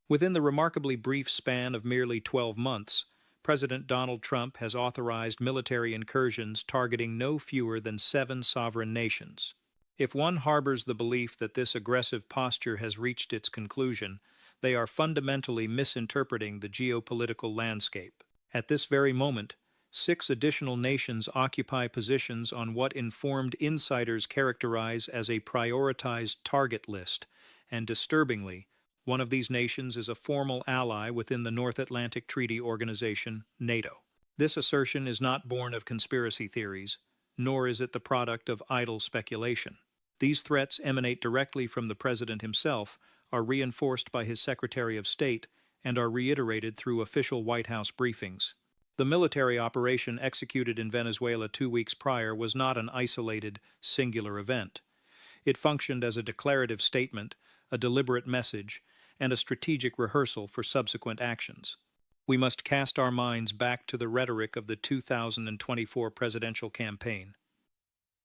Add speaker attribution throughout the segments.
Speaker 1: Within the remarkably brief span of merely 12 months, President Donald Trump has authorized military incursions targeting no fewer than 7 sovereign nations. If one harbors the belief that this aggressive posture has reached its conclusion, they are fundamentally misinterpreting the geopolitical landscape. At this very moment, 6 additional nations occupy positions on what informed insiders characterize as a prioritized target list, and disturbingly, one of these nations is a formal ally within the North Atlantic Treaty Organization, NATO. This assertion is not born of conspiracy theories, nor is it the product of idle speculation. These threats emanate directly from the President himself, are reinforced by his Secretary of State, and are reiterated through official White House briefings. The military operation executed in Venezuela 2 weeks prior was not an isolated, singular event. It functioned as a declarative statement, a deliberate message, and a strategic rehearsal for subsequent actions. We must cast our minds back to the rhetoric of the 2024 presidential campaign.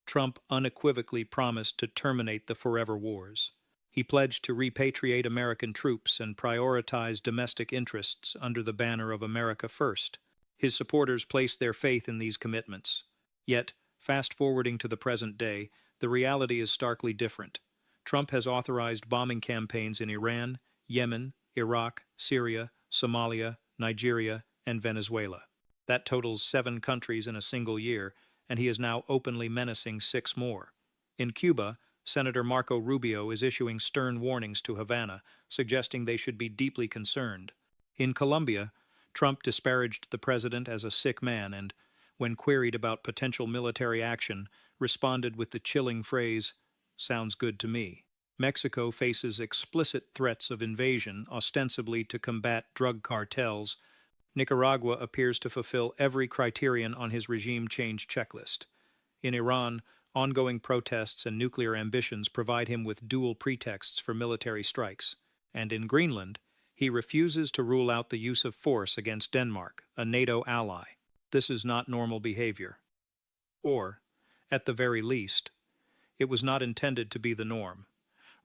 Speaker 1: Trump unequivocally promised to terminate the forever wars. He pledged to repatriate American troops and prioritize domestic interests under the banner of America First. His supporters placed their faith in these commitments. Yet, fast-forwarding to the present day, the reality is starkly different. Trump has authorized bombing campaigns in Iran, Yemen, Iraq, Syria, Somalia, Nigeria, and Venezuela. That totals 7 countries in a single year, and he is now openly menacing 6 more. In Cuba, Senator Marco Rubio is issuing stern warnings to Havana, suggesting they should be deeply concerned. In Colombia, Trump disparaged the president as a sick man and, when queried about potential military action, responded with the chilling phrase, "Sounds good to me." Mexico faces explicit threats of invasion, ostensibly to combat drug cartels. Nicaragua appears to fulfill every criterion on his regime change checklist. In Iran, ongoing protests and nuclear ambitions provide him with dual pretexts for military strikes. And in Greenland, he refuses to rule out the use of force against Denmark, a NATO ally. This is not normal behavior. Or, at the very least, it was not intended to be the norm.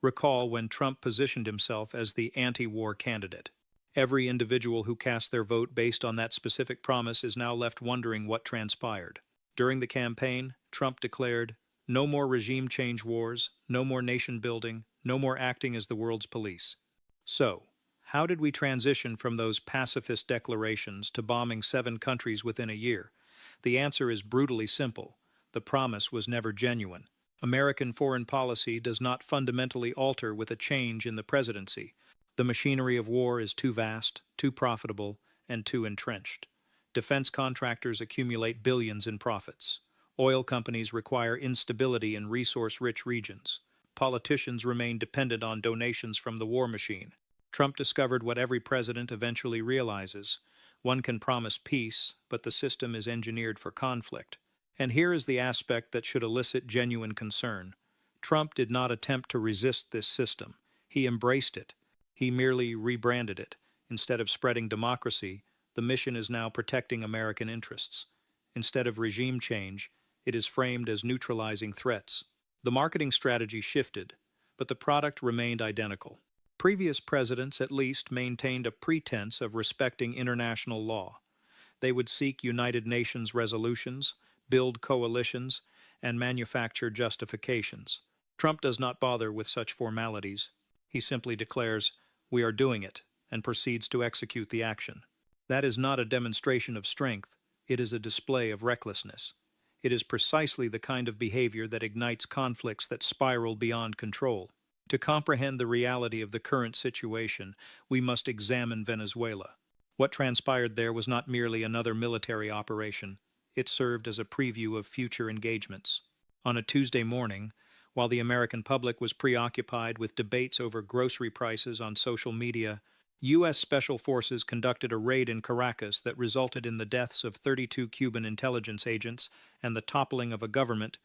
Speaker 1: Recall when Trump positioned himself as the anti-war candidate. Every individual who cast their vote based on that specific promise is now left wondering what transpired. During the campaign, Trump declared, "No more regime change wars, no more nation building, no more acting as the world's police." So, how did we transition from those pacifist declarations to bombing 7 countries within a year? The answer is brutally simple. The promise was never genuine. American foreign policy does not fundamentally alter with a change in the presidency. The machinery of war is too vast, too profitable, and too entrenched. Defense contractors accumulate billions in profits. Oil companies require instability in resource-rich regions. Politicians remain dependent on donations from the war machine. Trump discovered what every president eventually realizes. One can promise peace, but the system is engineered for conflict. And here is the aspect that should elicit genuine concern. Trump did not attempt to resist this system. He embraced it. He merely rebranded it. Instead of spreading democracy, the mission is now protecting American interests. Instead of regime change, it is framed as neutralizing threats. The marketing strategy shifted, but the product remained identical. Previous presidents at least maintained a pretense of respecting international law. They would seek United Nations resolutions, build coalitions, and manufacture justifications. Trump does not bother with such formalities. He simply declares, "We are doing it," and proceeds to execute the action. That is not a demonstration of strength. It is a display of recklessness. It is precisely the kind of behavior that ignites conflicts that spiral beyond control. To comprehend the reality of the current situation, we must examine Venezuela. What transpired there was not merely another military operation. It served as a preview of future engagements. On a Tuesday morning, while the American public was preoccupied with debates over grocery prices on social media, U.S. Special Forces conducted a raid in Caracas that resulted in the deaths of 32 Cuban intelligence agents and the toppling of a government,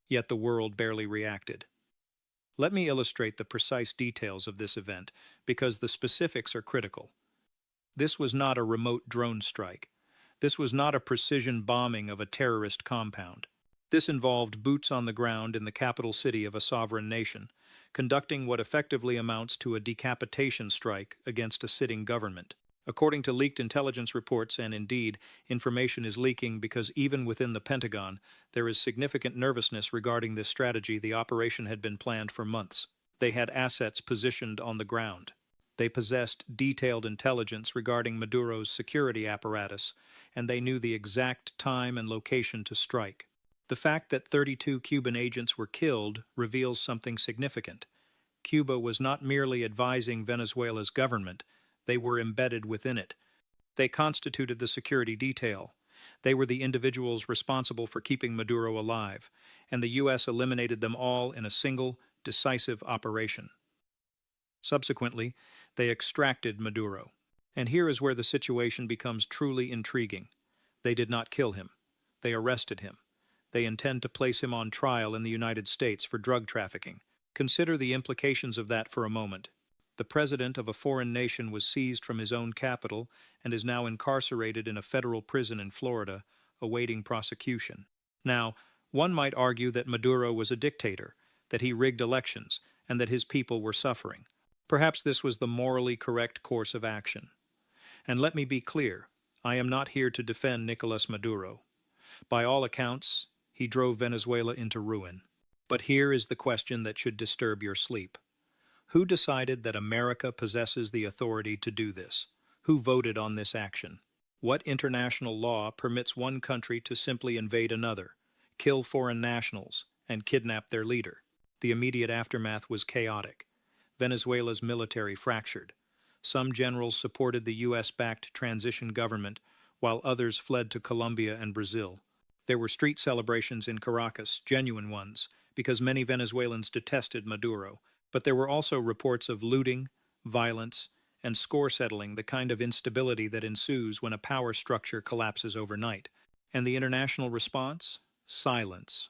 Speaker 1: yet the world barely reacted. Let me illustrate the precise details of this event, because the specifics are critical. This was not a remote drone strike. This was not a precision bombing of a terrorist compound. This involved boots on the ground in the capital city of a sovereign nation, conducting what effectively amounts to a decapitation strike against a sitting government. According to leaked intelligence reports, and indeed, information is leaking because even within the Pentagon, there is significant nervousness regarding this strategy. The operation had been planned for months. They had assets positioned on the ground. They possessed detailed intelligence regarding Maduro's security apparatus, and they knew the exact time and location to strike. The fact that 32 Cuban agents were killed reveals something significant. Cuba was not merely advising Venezuela's government, they were embedded within it. They constituted the security detail. They were the individuals responsible for keeping Maduro alive, and the U.S. eliminated them all in a single, decisive operation. Subsequently, they extracted Maduro. And here is where the situation becomes truly intriguing. They did not kill him. They arrested him. They intend to place him on trial in the United States for drug trafficking. Consider the implications of that for a moment. The president of a foreign nation was seized from his own capital and is now incarcerated in a federal prison in Florida, awaiting prosecution. Now, one might argue that Maduro was a dictator, that he rigged elections, and that his people were suffering. Perhaps this was the morally correct course of action. And let me be clear, I am not here to defend Nicolas Maduro. By all accounts, he drove Venezuela into ruin. But here is the question that should disturb your sleep. Who decided that America possesses the authority to do this? Who voted on this action? What international law permits one country to simply invade another, kill foreign nationals, and kidnap their leader? The immediate aftermath was chaotic. Venezuela's military fractured. Some generals supported the U.S.-backed transition government, while others fled to Colombia and Brazil. There were street celebrations in Caracas, genuine ones, because many Venezuelans detested Maduro. But there were also reports of looting, violence, and score settling, the kind of instability that ensues when a power structure collapses overnight. And the international response? Silence.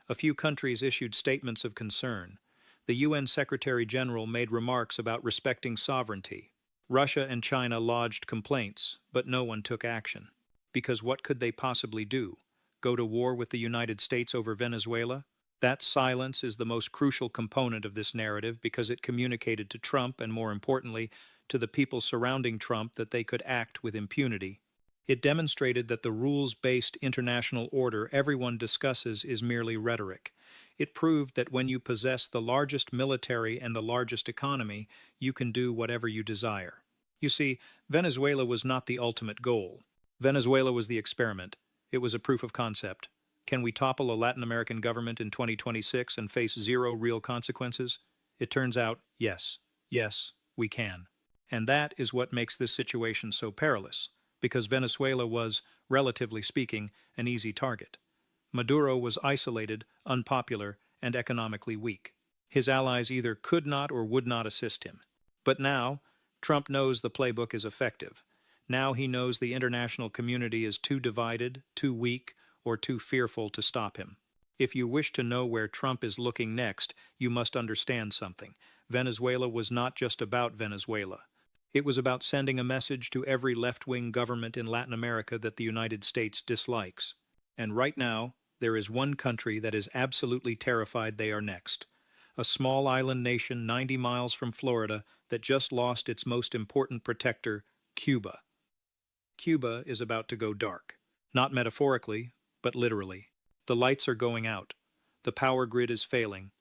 Speaker 1: A few countries issued statements of concern. The UN Secretary General made remarks about respecting sovereignty. Russia and China lodged complaints, but no one took action. Because what could they possibly do? Go to war with the United States over Venezuela? That silence is the most crucial component of this narrative because it communicated to Trump and, more importantly, to the people surrounding Trump that they could act with impunity. It demonstrated that the rules-based international order everyone discusses is merely rhetoric. It proved that when you possess the largest military and the largest economy, you can do whatever you desire. You see, Venezuela was not the ultimate goal. Venezuela was the experiment. It was a proof of concept. Can we topple a Latin American government in 2026 and face zero real consequences? It turns out, yes. Yes, we can. And that is what makes this situation so perilous, because Venezuela was, relatively speaking, an easy target. Maduro was isolated, unpopular, and economically weak. His allies either could not or would not assist him. But now, Trump knows the playbook is effective. Now he knows the international community is too divided, too weak, or too fearful to stop him. If you wish to know where Trump is looking next, you must understand something. Venezuela was not just about Venezuela. It was about sending a message to every left-wing government in Latin America that the United States dislikes. And right now, there is one country that is absolutely terrified they are next. A small island nation 90 miles from Florida that just lost its most important protector, Cuba. Cuba is about to go dark. Not metaphorically, but literally. The lights are going out. The power grid is failing.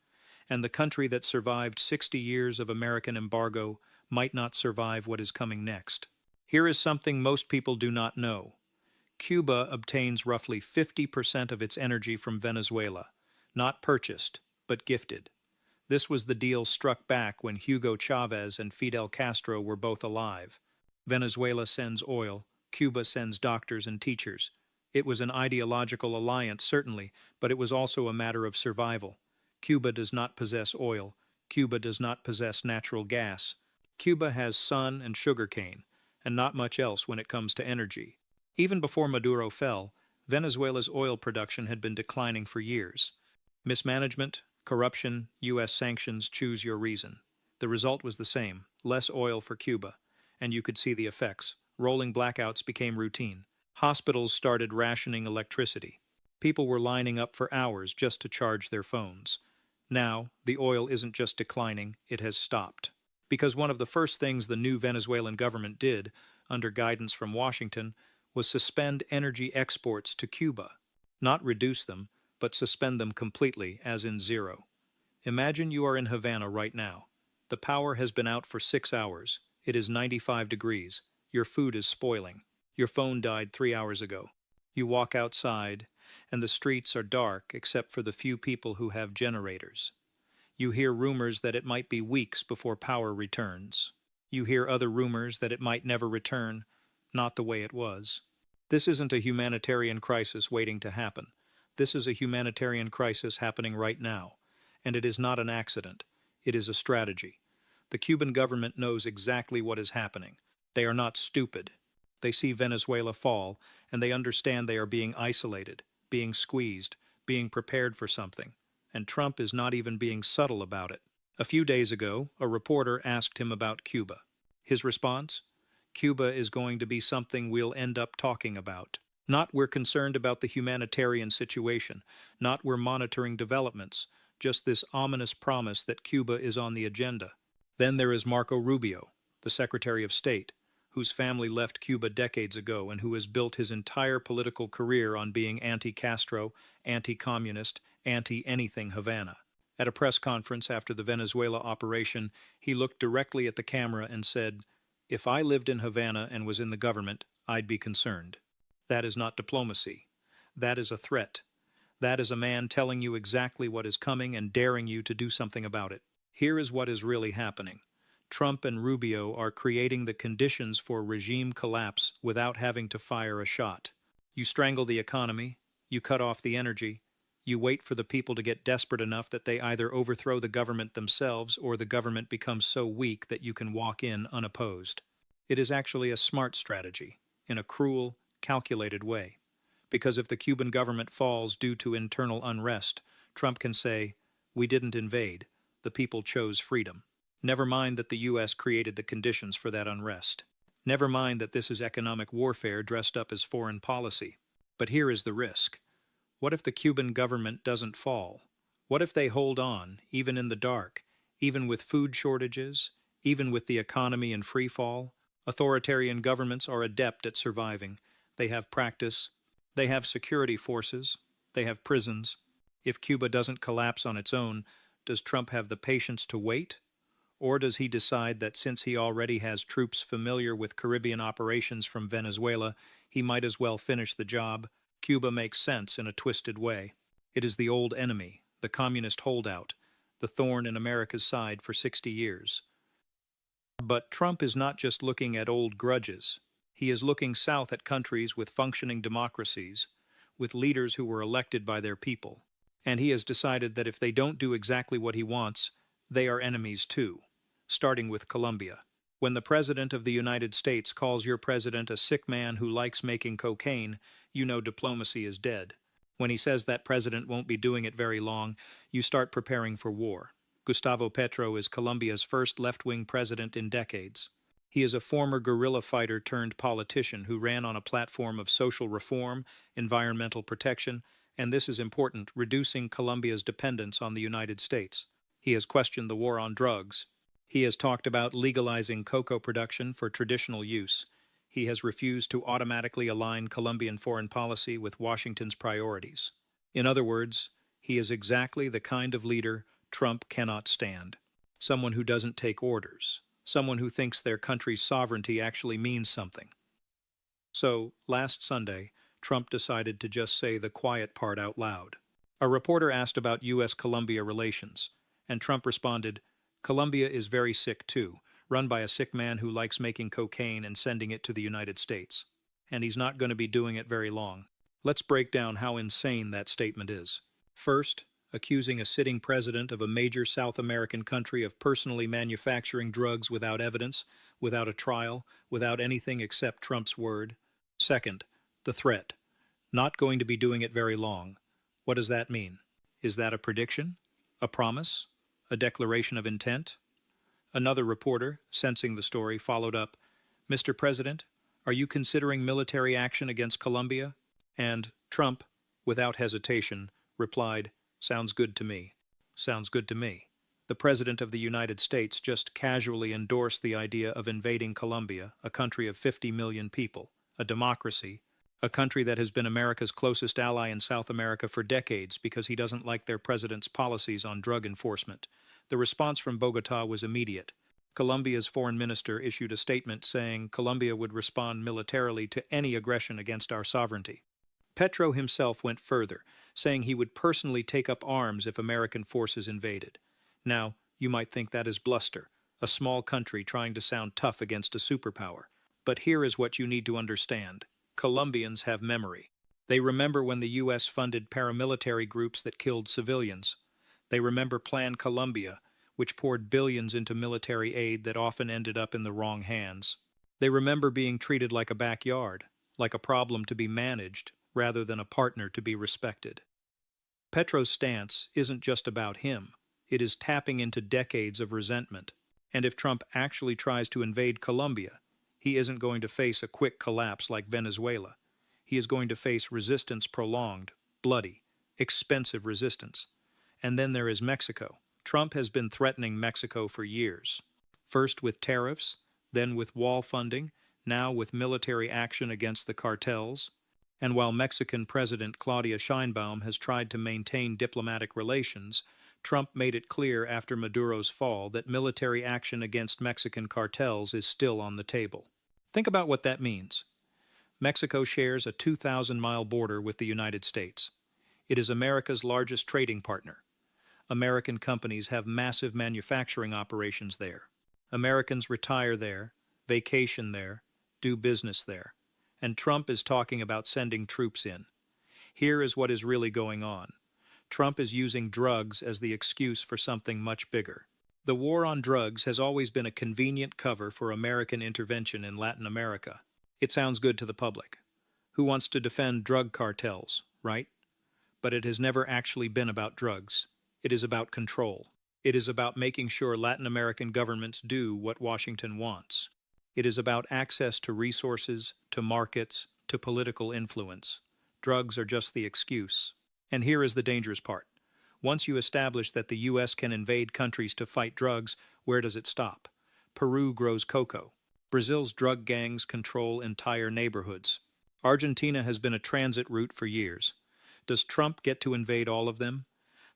Speaker 1: And the country that survived 60 years of American embargo might not survive what is coming next. Here is something most people do not know. Cuba obtains roughly 50% of its energy from Venezuela, not purchased, but gifted. This was the deal struck back when Hugo Chavez and Fidel Castro were both alive. Venezuela sends oil, Cuba sends doctors and teachers. It was an ideological alliance, certainly, but it was also a matter of survival. Cuba does not possess oil. Cuba does not possess natural gas. Cuba has sun and sugarcane, and not much else when it comes to energy. Even before Maduro fell, Venezuela's oil production had been declining for years. Mismanagement, corruption, U.S. sanctions, choose your reason. The result was the same, less oil for Cuba, and you could see the effects. Rolling blackouts became routine. Hospitals started rationing electricity. People were lining up for hours just to charge their phones. Now, the oil isn't just declining, it has stopped. Because one of the first things the new Venezuelan government did, under guidance from Washington, was suspend energy exports to Cuba. Not reduce them, but suspend them completely, as in zero. Imagine you are in Havana right now. The power has been out for 6 hours. It is 95 degrees. Your food is spoiling. Your phone died 3 hours ago. You walk outside, and the streets are dark except for the few people who have generators. You hear rumors that it might be weeks before power returns. You hear other rumors that it might never return, not the way it was. This isn't a humanitarian crisis waiting to happen. This is a humanitarian crisis happening right now. And it is not an accident. It is a strategy. The Cuban government knows exactly what is happening. They are not stupid. They see Venezuela fall, and they understand they are being isolated, being squeezed, being prepared for something. And Trump is not even being subtle about it. A few days ago, a reporter asked him about Cuba. His response? Cuba is going to be something we'll end up talking about. Not we're concerned about the humanitarian situation, not we're monitoring developments, just this ominous promise that Cuba is on the agenda. Then there is Marco Rubio, the Secretary of State, whose family left Cuba decades ago and who has built his entire political career on being anti-Castro, anti-communist, anti-anything Havana. At a press conference after the Venezuela operation, he looked directly at the camera and said, "If I lived in Havana and was in the government, I'd be concerned." That is not diplomacy. That is a threat. That is a man telling you exactly what is coming and daring you to do something about it. Here is what is really happening. Trump and Rubio are creating the conditions for regime collapse without having to fire a shot. You strangle the economy, you cut off the energy, you wait for the people to get desperate enough that they either overthrow the government themselves or the government becomes so weak that you can walk in unopposed. It is actually a smart strategy, in a cruel, calculated way. Because if the Cuban government falls due to internal unrest, Trump can say, "We didn't invade, the people chose freedom." Never mind that the U.S. created the conditions for that unrest. Never mind that this is economic warfare dressed up as foreign policy. But here is the risk. What if the Cuban government doesn't fall? What if they hold on, even in the dark, even with food shortages, even with the economy in free fall? Authoritarian governments are adept at surviving. They have practice. They have security forces. They have prisons. If Cuba doesn't collapse on its own, does Trump have the patience to wait? Or does he decide that since he already has troops familiar with Caribbean operations from Venezuela, he might as well finish the job? Cuba makes sense in a twisted way. It is the old enemy, the communist holdout, the thorn in America's side for 60 years. But Trump is not just looking at old grudges. He is looking south at countries with functioning democracies, with leaders who were elected by their people. And he has decided that if they don't do exactly what he wants, they are enemies too, starting with Colombia. When the President of the United States calls your president a sick man who likes making cocaine, you know diplomacy is dead. When he says that president won't be doing it very long, you start preparing for war. Gustavo Petro is Colombia's first left-wing president in decades. He is a former guerrilla fighter turned politician who ran on a platform of social reform, environmental protection, and this is important, reducing Colombia's dependence on the United States. He has questioned the war on drugs. He has talked about legalizing cocoa production for traditional use. He has refused to automatically align Colombian foreign policy with Washington's priorities. In other words, he is exactly the kind of leader Trump cannot stand. Someone who doesn't take orders. Someone who thinks their country's sovereignty actually means something. So, last Sunday, Trump decided to just say the quiet part out loud. A reporter asked about U.S.-Colombia relations, and Trump responded, "Colombia is very sick too, run by a sick man who likes making cocaine and sending it to the United States. And he's not going to be doing it very long." Let's break down how insane that statement is. First, accusing a sitting president of a major South American country of personally manufacturing drugs without evidence, without a trial, without anything except Trump's word. Second, the threat. Not going to be doing it very long. What does that mean? Is that a prediction? A promise? A declaration of intent? Another reporter, sensing the story, followed up, "Mr. President, are you considering military action against Colombia?" And Trump, without hesitation, replied, "Sounds good to me." Sounds good to me. The President of the United States just casually endorsed the idea of invading Colombia, a country of 50 million people, a democracy, a country that has been America's closest ally in South America for decades because he doesn't like their president's policies on drug enforcement. The response from Bogota was immediate. Colombia's foreign minister issued a statement saying Colombia would respond militarily to any aggression against our sovereignty. Petro himself went further, saying he would personally take up arms if American forces invaded. Now, you might think that is bluster, a small country trying to sound tough against a superpower. But here is what you need to understand. Colombians have memory. They remember when the U.S. funded paramilitary groups that killed civilians. They remember Plan Colombia, which poured billions into military aid that often ended up in the wrong hands. They remember being treated like a backyard, like a problem to be managed, rather than a partner to be respected. Petro's stance isn't just about him. It is tapping into decades of resentment. And if Trump actually tries to invade Colombia, he isn't going to face a quick collapse like Venezuela. He is going to face resistance prolonged, bloody, expensive resistance. And then there is Mexico. Trump has been threatening Mexico for years. First with tariffs, then with wall funding, now with military action against the cartels. And while Mexican President Claudia Sheinbaum has tried to maintain diplomatic relations, Trump made it clear after Maduro's fall that military action against Mexican cartels is still on the table. Think about what that means. Mexico shares a 2,000-mile border with the United States. It is America's largest trading partner. American companies have massive manufacturing operations there. Americans retire there, vacation there, do business there. And Trump is talking about sending troops in. Here is what is really going on. Trump is using drugs as the excuse for something much bigger. The war on drugs has always been a convenient cover for American intervention in Latin America. It sounds good to the public. Who wants to defend drug cartels, right? But it has never actually been about drugs. It is about control. It is about making sure Latin American governments do what Washington wants. It is about access to resources, to markets, to political influence. Drugs are just the excuse. And here is the dangerous part. Once you establish that the U.S. can invade countries to fight drugs, where does it stop? Peru grows cocoa. Brazil's drug gangs control entire neighborhoods. Argentina has been a transit route for years. Does Trump get to invade all of them?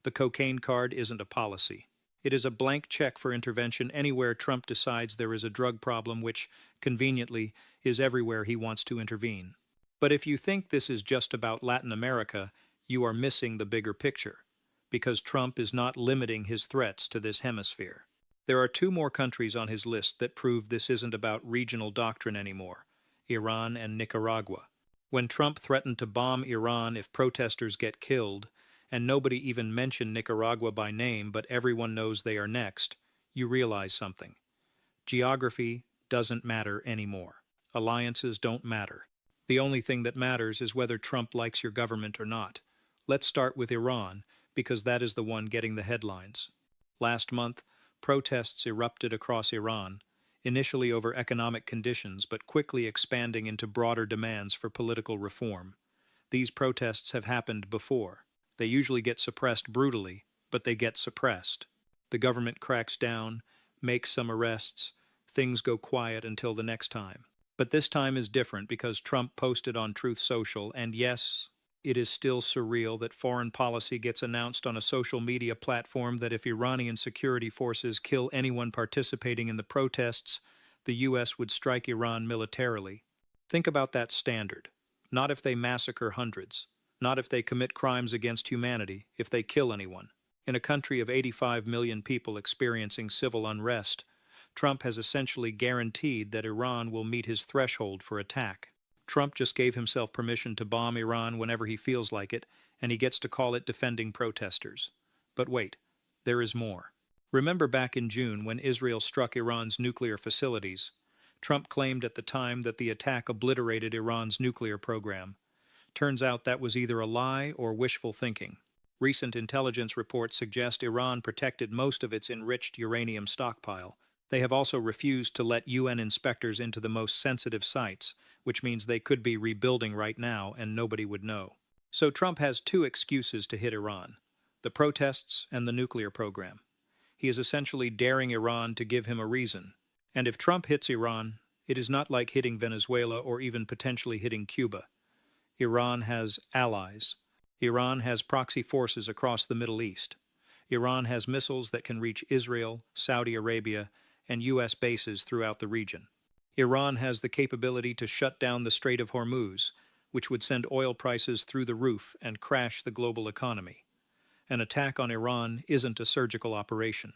Speaker 1: The cocaine card isn't a policy. It is a blank check for intervention anywhere Trump decides there is a drug problem which, conveniently, is everywhere he wants to intervene. But if you think this is just about Latin America, you are missing the bigger picture, because Trump is not limiting his threats to this hemisphere. There are two more countries on his list that prove this isn't about regional doctrine anymore: Iran and Nicaragua. When Trump threatened to bomb Iran if protesters get killed, and nobody even mentioned Nicaragua by name, but everyone knows they are next, you realize something. Geography doesn't matter anymore. Alliances don't matter. The only thing that matters is whether Trump likes your government or not. Let's start with Iran, because that is the one getting the headlines. Last month, protests erupted across Iran, initially over economic conditions, but quickly expanding into broader demands for political reform. These protests have happened before. They usually get suppressed brutally, but they get suppressed. The government cracks down, makes some arrests, things go quiet until the next time. But this time is different because Trump posted on Truth Social, and yes, it is still surreal that foreign policy gets announced on a social media platform that if Iranian security forces kill anyone participating in the protests, the U.S. would strike Iran militarily. Think about that standard. Not if they massacre hundreds. Not if they commit crimes against humanity, if they kill anyone. In a country of 85 million people experiencing civil unrest, Trump has essentially guaranteed that Iran will meet his threshold for attack. Trump just gave himself permission to bomb Iran whenever he feels like it, and he gets to call it defending protesters. But wait, there is more. Remember back in June when Israel struck Iran's nuclear facilities? Trump claimed at the time that the attack obliterated Iran's nuclear program. Turns out that was either a lie or wishful thinking. Recent intelligence reports suggest Iran protected most of its enriched uranium stockpile. They have also refused to let UN inspectors into the most sensitive sites, which means they could be rebuilding right now and nobody would know. So Trump has two excuses to hit Iran. the protests and the nuclear program. He is essentially daring Iran to give him a reason. And if Trump hits Iran, it is not like hitting Venezuela or even potentially hitting Cuba. Iran has allies. Iran has proxy forces across the Middle East. Iran has missiles that can reach Israel, Saudi Arabia, and U.S. bases throughout the region. Iran has the capability to shut down the Strait of Hormuz, which would send oil prices through the roof and crash the global economy. An attack on Iran isn't a surgical operation.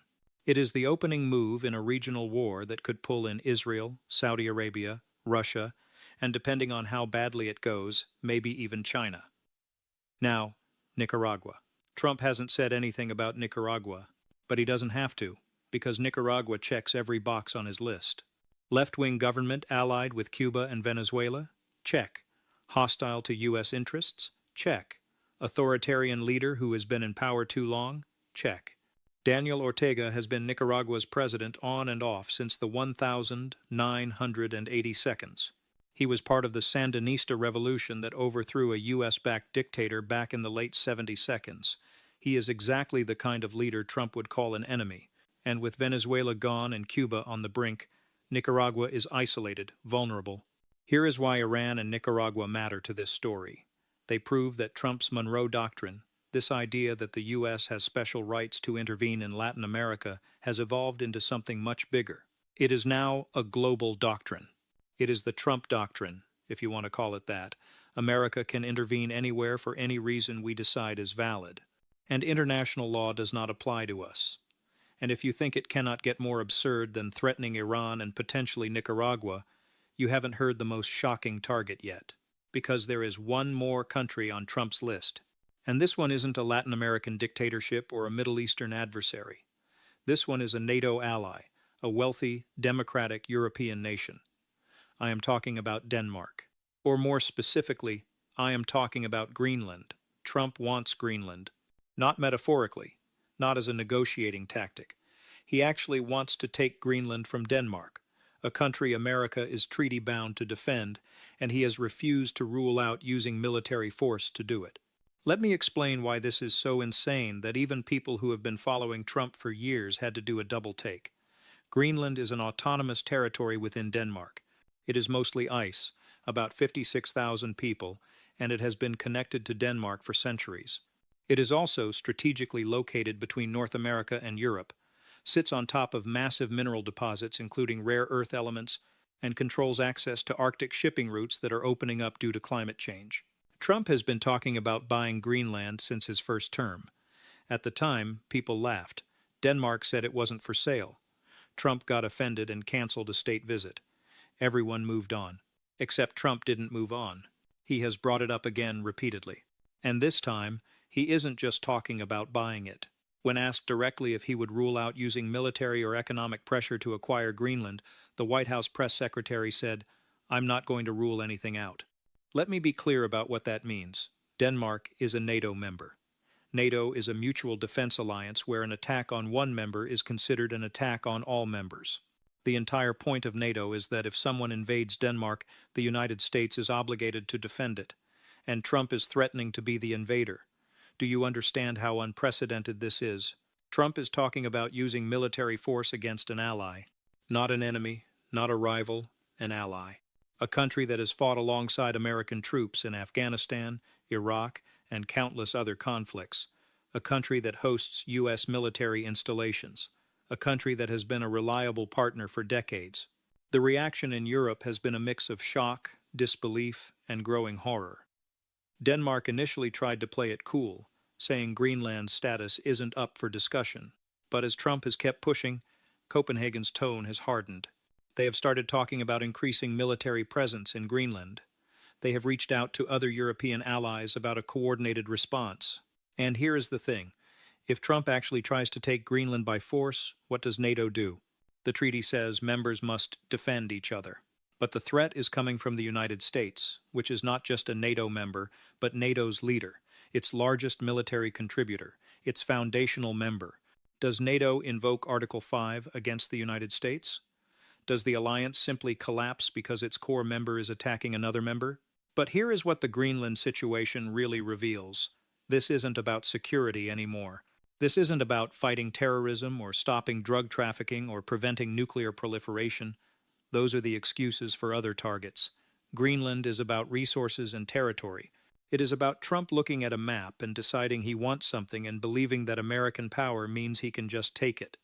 Speaker 1: It is the opening move in a regional war that could pull in Israel, Saudi Arabia, Russia, and depending on how badly it goes, maybe even China. Now, Nicaragua. Trump hasn't said anything about Nicaragua, but he doesn't have to, because Nicaragua checks every box on his list. Left-wing government allied with Cuba and Venezuela? Check. Hostile to U.S. interests? Check. Authoritarian leader who has been in power too long? Check. Daniel Ortega has been Nicaragua's president on and off since the 1982nd. He was part of the Sandinista revolution that overthrew a U.S.-backed dictator back in the late 1970s. He is exactly the kind of leader Trump would call an enemy. And with Venezuela gone and Cuba on the brink, Nicaragua is isolated, vulnerable. Here is why Iran and Nicaragua matter to this story. They prove that Trump's Monroe Doctrine, this idea that the U.S. has special rights to intervene in Latin America, has evolved into something much bigger. It is now a global doctrine. It is the Trump Doctrine, if you want to call it that. America can intervene anywhere for any reason we decide is valid. And international law does not apply to us. And if you think it cannot get more absurd than threatening Iran and potentially Nicaragua, you haven't heard the most shocking target yet. Because there is one more country on Trump's list. And this one isn't a Latin American dictatorship or a Middle Eastern adversary. This one is a NATO ally, a wealthy, democratic European nation. I am talking about Denmark. Or more specifically, I am talking about Greenland. Trump wants Greenland. Not metaphorically, not as a negotiating tactic. He actually wants to take Greenland from Denmark, a country America is treaty-bound to defend, and he has refused to rule out using military force to do it. Let me explain why this is so insane that even people who have been following Trump for years had to do a double take. Greenland is an autonomous territory within Denmark. It is mostly ice, about 56,000 people, and it has been connected to Denmark for centuries. It is also strategically located between North America and Europe, sits on top of massive mineral deposits including rare earth elements, and controls access to Arctic shipping routes that are opening up due to climate change. Trump has been talking about buying Greenland since his first term. At the time, people laughed. Denmark said it wasn't for sale. Trump got offended and canceled a state visit. Everyone moved on. Except Trump didn't move on. He has brought it up again repeatedly. And this time, he isn't just talking about buying it. When asked directly if he would rule out using military or economic pressure to acquire Greenland, the White House press secretary said, "I'm not going to rule anything out." Let me be clear about what that means. Denmark is a NATO member. NATO is a mutual defense alliance where an attack on one member is considered an attack on all members. The entire point of NATO is that if someone invades Denmark, the United States is obligated to defend it. And Trump is threatening to be the invader. Do you understand how unprecedented this is? Trump is talking about using military force against an ally. Not an enemy, not a rival, an ally. A country that has fought alongside American troops in Afghanistan, Iraq, and countless other conflicts. A country that hosts U.S. military installations. A country that has been a reliable partner for decades. The reaction in Europe has been a mix of shock, disbelief, and growing horror. Denmark initially tried to play it cool, saying Greenland's status isn't up for discussion. But as Trump has kept pushing, Copenhagen's tone has hardened. They have started talking about increasing military presence in Greenland. They have reached out to other European allies about a coordinated response. And here is the thing. If Trump actually tries to take Greenland by force, what does NATO do? The treaty says members must defend each other. But the threat is coming from the United States, which is not just a NATO member, but NATO's leader, its largest military contributor, its foundational member. Does NATO invoke Article 5 against the United States? Does the alliance simply collapse because its core member is attacking another member? But here is what the Greenland situation really reveals. This isn't about security anymore. This isn't about fighting terrorism or stopping drug trafficking or preventing nuclear proliferation. Those are the excuses for other targets. Greenland is about resources and territory. It is about Trump looking at a map and deciding he wants something and believing that American power means he can just take it.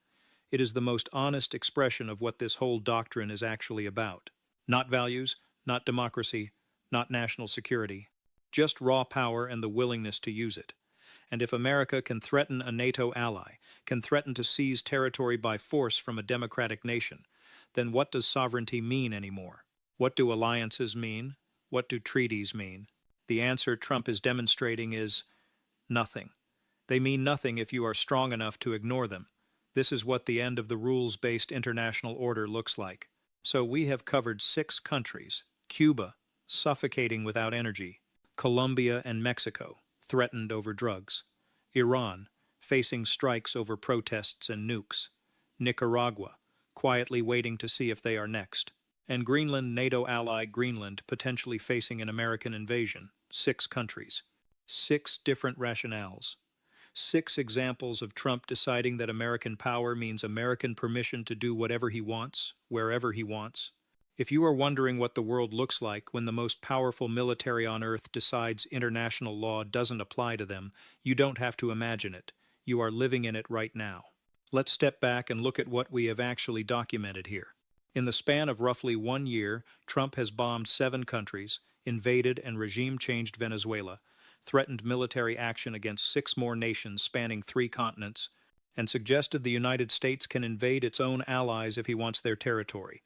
Speaker 1: It is the most honest expression of what this whole doctrine is actually about. Not values, not democracy, not national security. Just raw power and the willingness to use it. And if America can threaten a NATO ally, can threaten to seize territory by force from a democratic nation, then what does sovereignty mean anymore? What do alliances mean? What do treaties mean? The answer Trump is demonstrating is nothing. They mean nothing if you are strong enough to ignore them. This is what the end of the rules-based international order looks like. So we have covered 6 countries: Cuba, suffocating without energy; Colombia and Mexico, threatened over drugs; Iran, facing strikes over protests and nukes; Nicaragua, quietly waiting to see if they are next; and Greenland, NATO ally Greenland, potentially facing an American invasion. 6 countries. 6 different rationales. 6 examples of Trump deciding that American power means American permission to do whatever he wants, wherever he wants. If you are wondering what the world looks like when the most powerful military on earth decides international law doesn't apply to them, you don't have to imagine it. You are living in it right now. Let's step back and look at what we have actually documented here. In the span of roughly 1 year, Trump has bombed 7 countries, invaded and regime-changed Venezuela, threatened military action against 6 more nations spanning 3 continents, and suggested the United States can invade its own allies if he wants their territory.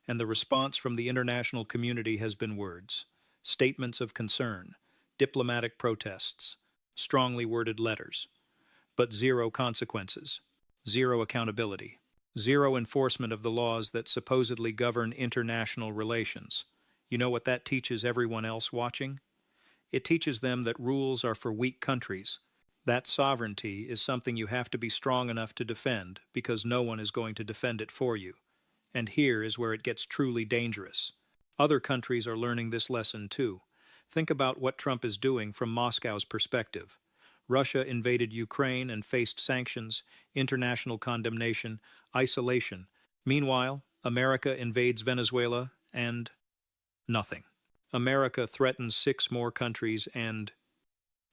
Speaker 1: And the response from the international community has been words, statements of concern, diplomatic protests, strongly worded letters, but 0 consequences, 0 accountability, 0 enforcement of the laws that supposedly govern international relations. You know what that teaches everyone else watching? It teaches them that rules are for weak countries. That sovereignty is something you have to be strong enough to defend because no one is going to defend it for you. And here is where it gets truly dangerous. Other countries are learning this lesson too. Think about what Trump is doing from Moscow's perspective. Russia invaded Ukraine and faced sanctions, international condemnation, isolation. Meanwhile, America invades Venezuela and nothing. America threatens 6 more countries and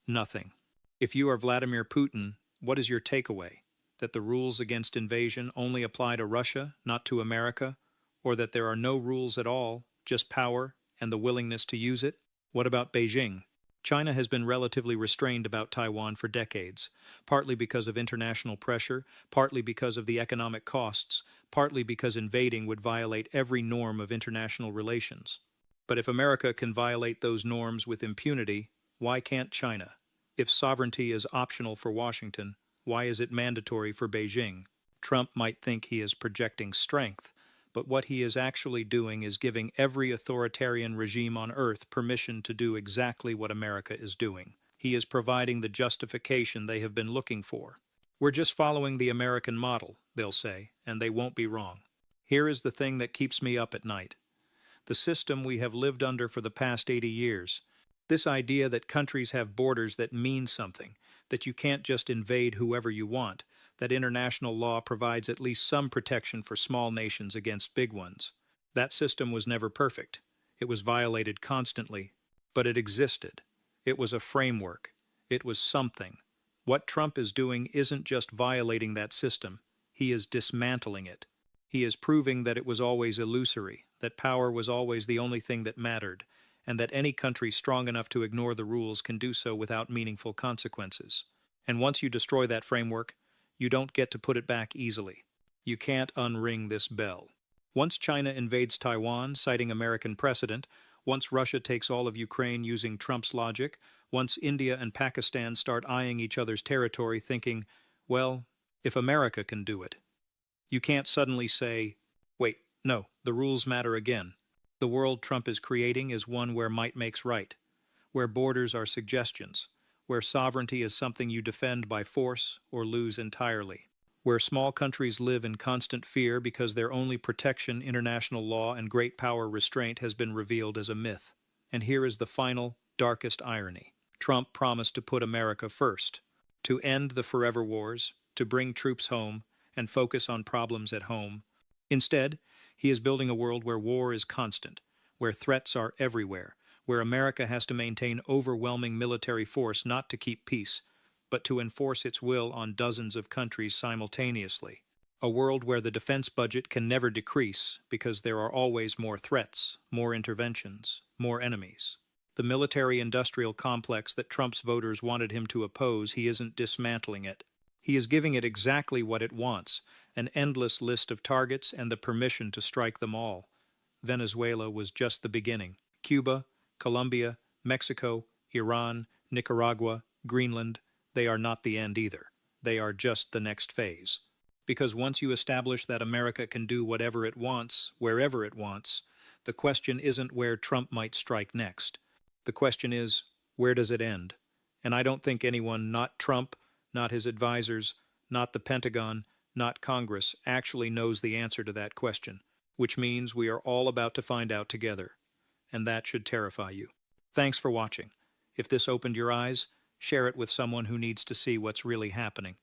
Speaker 1: nothing. If you are Vladimir Putin, what is your takeaway? That the rules against invasion only apply to Russia, not to America? Or that there are no rules at all, just power and the willingness to use it? What about Beijing? China has been relatively restrained about Taiwan for decades, partly because of international pressure, partly because of the economic costs, partly because invading would violate every norm of international relations. But if America can violate those norms with impunity, why can't China? If sovereignty is optional for Washington, why is it mandatory for Beijing? Trump might think he is projecting strength, but what he is actually doing is giving every authoritarian regime on earth permission to do exactly what America is doing. He is providing the justification they have been looking for. We're just following the American model, they'll say, and they won't be wrong. Here is the thing that keeps me up at night. The system we have lived under for the past 80 years. This idea that countries have borders that mean something, that you can't just invade whoever you want, that international law provides at least some protection for small nations against big ones. That system was never perfect. It was violated constantly, but it existed. It was a framework. It was something. What Trump is doing isn't just violating that system. He is dismantling it. He is proving that it was always illusory, that power was always the only thing that mattered, and that any country strong enough to ignore the rules can do so without meaningful consequences. And once you destroy that framework, you don't get to put it back easily. You can't unring this bell. Once China invades Taiwan, citing American precedent, once Russia takes all of Ukraine using Trump's logic, once India and Pakistan start eyeing each other's territory thinking, well, if America can do it. You can't suddenly say, wait, no, the rules matter again. The world Trump is creating is one where might makes right, where borders are suggestions, where sovereignty is something you defend by force or lose entirely, where small countries live in constant fear because their only protection, international law and great power restraint, has been revealed as a myth. And here is the final, darkest irony. Trump promised to put America first, to end the forever wars, to bring troops home, and focus on problems at home. Instead, he is building a world where war is constant, where threats are everywhere, where America has to maintain overwhelming military force not to keep peace, but to enforce its will on dozens of countries simultaneously. A world where the defense budget can never decrease because there are always more threats, more interventions, more enemies. The military-industrial complex that Trump's voters wanted him to oppose, he isn't dismantling it. He is giving it exactly what it wants, an endless list of targets and the permission to strike them all. Venezuela was just the beginning. Cuba, Colombia, Mexico, Iran, Nicaragua, Greenland, they are not the end either. They are just the next phase. Because once you establish that America can do whatever it wants, wherever it wants, the question isn't where Trump might strike next. The question is, where does it end? And I don't think anyone, not Trump, not his advisors, not the Pentagon, not Congress, actually knows the answer to that question, which means we are all about to find out together. And that should terrify you. Thanks for watching. If this opened your eyes, share it with someone who needs to see what's really happening.